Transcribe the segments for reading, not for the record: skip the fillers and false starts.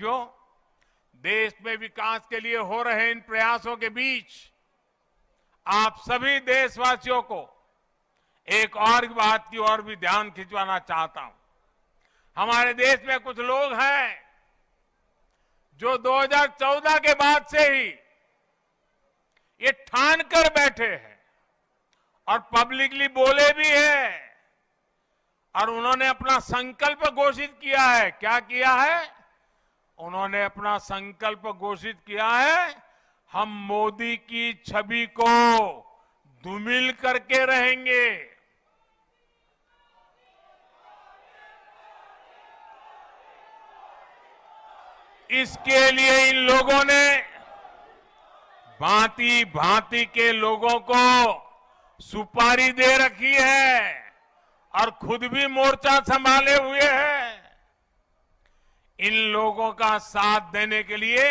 साथियों, देश में विकास के लिए हो रहे इन प्रयासों के बीच आप सभी देशवासियों को एक और बात की ओर भी ध्यान खिंचवाना चाहता हूं। हमारे देश में कुछ लोग हैं जो 2014 के बाद से ही ये ठान कर बैठे हैं और पब्लिकली बोले भी हैं और उन्होंने अपना संकल्प घोषित किया है। क्या किया है? उन्होंने अपना संकल्प घोषित किया है, हम मोदी की छवि को धूमिल करके रहेंगे। इसके लिए इन लोगों ने भांति भांति के लोगों को सुपारी दे रखी है और खुद भी मोर्चा संभाले हुए हैं। इन लोगों का साथ देने के लिए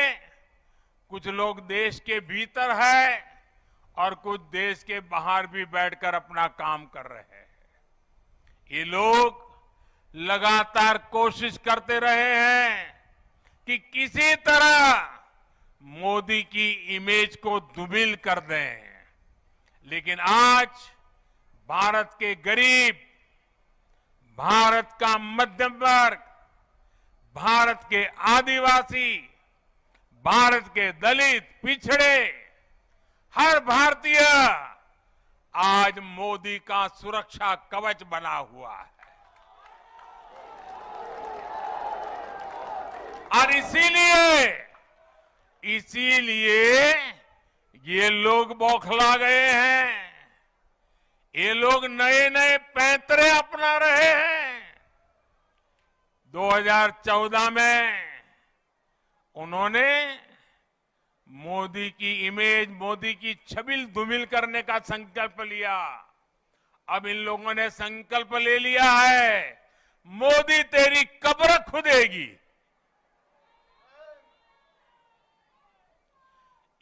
कुछ लोग देश के भीतर है और कुछ देश के बाहर भी बैठकर अपना काम कर रहे हैं। ये लोग लगातार कोशिश करते रहे हैं कि किसी तरह मोदी की इमेज को धूमिल कर दें, लेकिन आज भारत के गरीब, भारत का मध्यम वर्ग, भारत के आदिवासी, भारत के दलित, पिछड़े, हर भारतीय आज मोदी का सुरक्षा कवच बना हुआ है। और इसीलिए ये लोग बौखला गए हैं। ये लोग नए नए पैंतरे अपना रहे हैं। 2014 में उन्होंने मोदी की इमेज, मोदी की छवि धूमिल करने का संकल्प लिया। अब इन लोगों ने संकल्प ले लिया है, मोदी तेरी कब्र खुदेगी।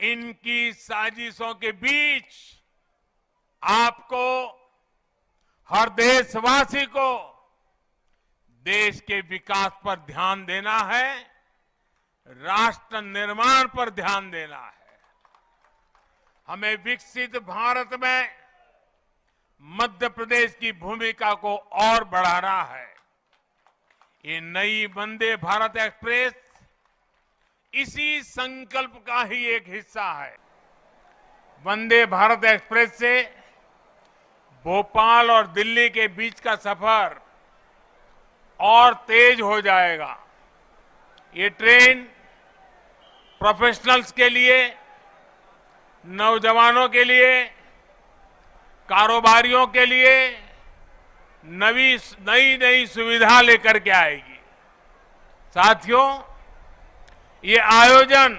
इनकी साजिशों के बीच आपको, हर देशवासी को देश के विकास पर ध्यान देना है, राष्ट्र निर्माण पर ध्यान देना है। हमें विकसित भारत में मध्य प्रदेश की भूमिका को और बढ़ाना है। ये नई वंदे भारत एक्सप्रेस इसी संकल्प का ही एक हिस्सा है। वंदे भारत एक्सप्रेस से भोपाल और दिल्ली के बीच का सफर और तेज हो जाएगा। ये ट्रेन प्रोफेशनल्स के लिए, नौजवानों के लिए, कारोबारियों के लिए नई नई सुविधा लेकर के आएगी। साथियों, ये आयोजन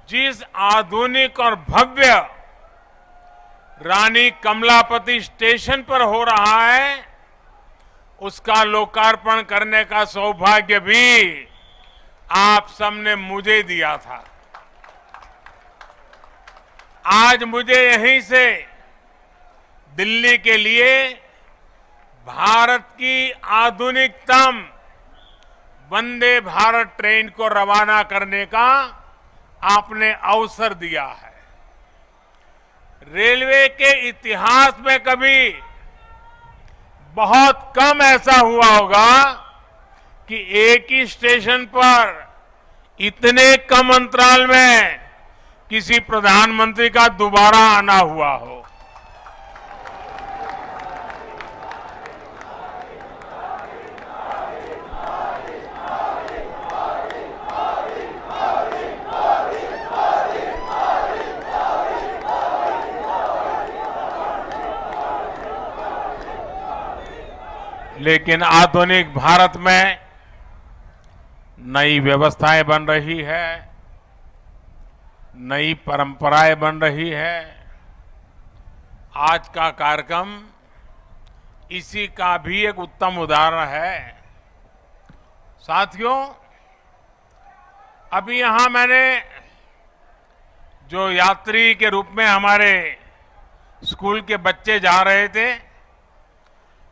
जिस आधुनिक और भव्य रानी कमलापति स्टेशन पर हो रहा है, उसका लोकार्पण करने का सौभाग्य भी आप सबने मुझे दिया था। आज मुझे यहीं से दिल्ली के लिए भारत की आधुनिकतम वंदे भारत ट्रेन को रवाना करने का आपने अवसर दिया है। रेलवे के इतिहास में कभी बहुत कम ऐसा हुआ होगा कि एक ही स्टेशन पर इतने कम अंतराल में किसी प्रधानमंत्री का दोबारा आना हुआ हो। लेकिन आधुनिक भारत में नई व्यवस्थाएं बन रही है, नई परंपराएं बन रही है। आज का कार्यक्रम इसी का भी एक उत्तम उदाहरण है। साथियों, अभी यहां मैंने जो यात्री के रूप में हमारे स्कूल के बच्चे जा रहे थे,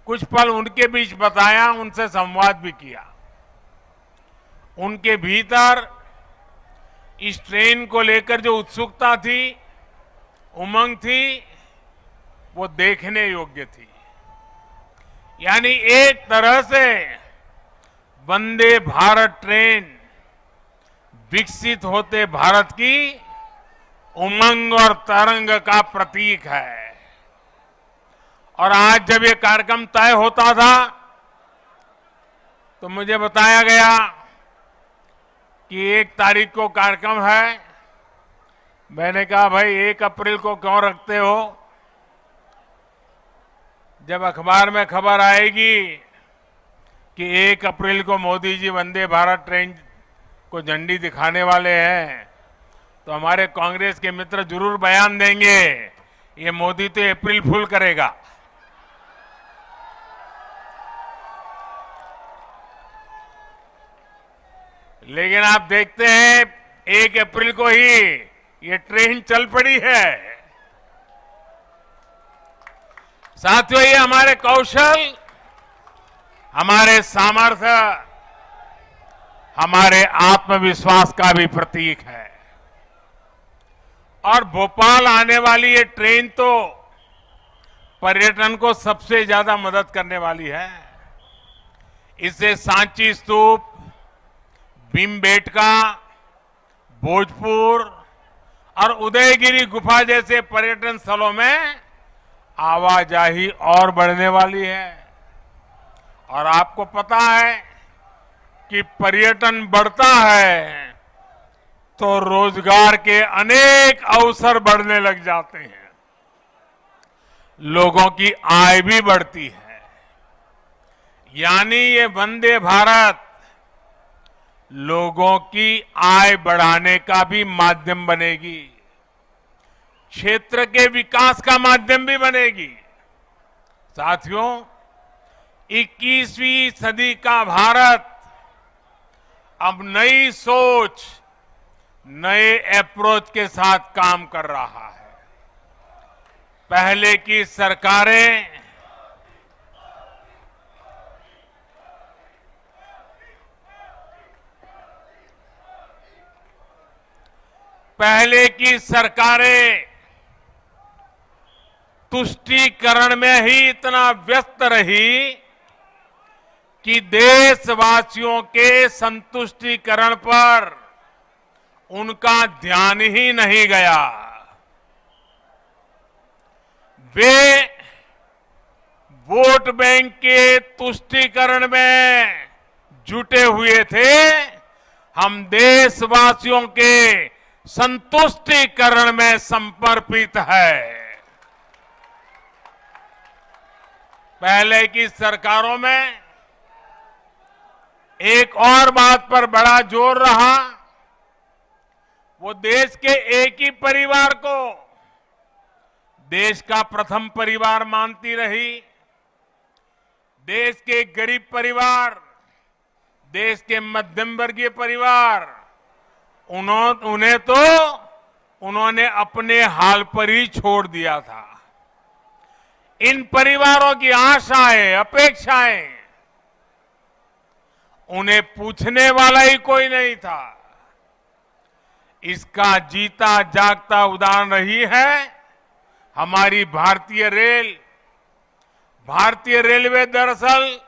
कुछ पल उनके बीच बताया, उनसे संवाद भी किया। उनके भीतर इस ट्रेन को लेकर जो उत्सुकता थी, उमंग थी, वो देखने योग्य थी। यानी एक तरह से वंदे भारत ट्रेन विकसित होते भारत की उमंग और तरंग का प्रतीक है। और आज जब ये कार्यक्रम तय होता था तो मुझे बताया गया कि 1 तारीख को कार्यक्रम है। मैंने कहा भाई 1 अप्रैल को क्यों रखते हो? जब अखबार में खबर आएगी कि 1 अप्रैल को मोदी जी वंदे भारत ट्रेन को झंडी दिखाने वाले हैं तो हमारे कांग्रेस के मित्र जरूर बयान देंगे, ये मोदी तो अप्रैल फूल करेगा। लेकिन आप देखते हैं 1 अप्रैल को ही ये ट्रेन चल पड़ी है। साथियों, ये हमारे कौशल, हमारे सामर्थ्य, हमारे आत्मविश्वास का भी प्रतीक है। और भोपाल आने वाली ये ट्रेन तो पर्यटन को सबसे ज्यादा मदद करने वाली है। इससे सांची स्तूप, भीमबेटका, भोजपुर और उदयगिरी गुफा जैसे पर्यटन स्थलों में आवाजाही और बढ़ने वाली है। और आपको पता है कि पर्यटन बढ़ता है तो रोजगार के अनेक अवसर बढ़ने लग जाते हैं, लोगों की आय भी बढ़ती है। यानी ये वंदे भारत लोगों की आय बढ़ाने का भी माध्यम बनेगी, क्षेत्र के विकास का माध्यम भी बनेगी। साथियों, 21वीं सदी का भारत अब नई सोच, नए अप्रोच के साथ काम कर रहा है। पहले की सरकारें तुष्टीकरण में ही इतना व्यस्त रही कि देशवासियों के संतुष्टीकरण पर उनका ध्यान ही नहीं गया। वे वोट बैंक के तुष्टीकरण में जुटे हुए थे। हम देशवासियों के संतुष्टीकरण में समर्पित है। पहले की सरकारों में एक और बात पर बड़ा जोर रहा, वो देश के एक ही परिवार को देश का प्रथम परिवार मानती रही। देश के गरीब परिवार, देश के मध्यम वर्गीय परिवार, उन्होंने अपने हाल पर ही छोड़ दिया था। इन परिवारों की आशाएं, अपेक्षाएं, उन्हें पूछने वाला ही कोई नहीं था। इसका जीता जागता उदाहरण रही है हमारी भारतीय रेल। भारतीय रेलवे दरअसल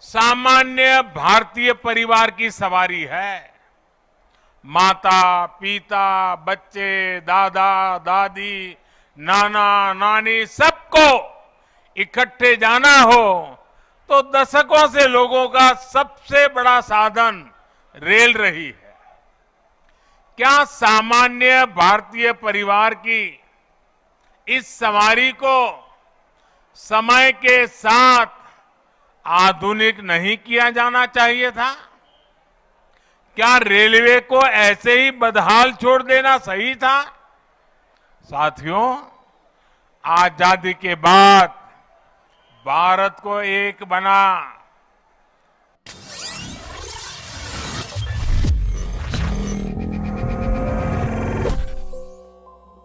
सामान्य भारतीय परिवार की सवारी है। माता, पिता, बच्चे, दादा, दादी, नाना, नानी, सबको इकट्ठे जाना हो तो दशकों से लोगों का सबसे बड़ा साधन रेल रही है। क्या सामान्य भारतीय परिवार की इस सवारी को समय के साथ आधुनिक नहीं किया जाना चाहिए था? क्या रेलवे को ऐसे ही बदहाल छोड़ देना सही था? साथियों, आजादी के बाद भारत को एक बना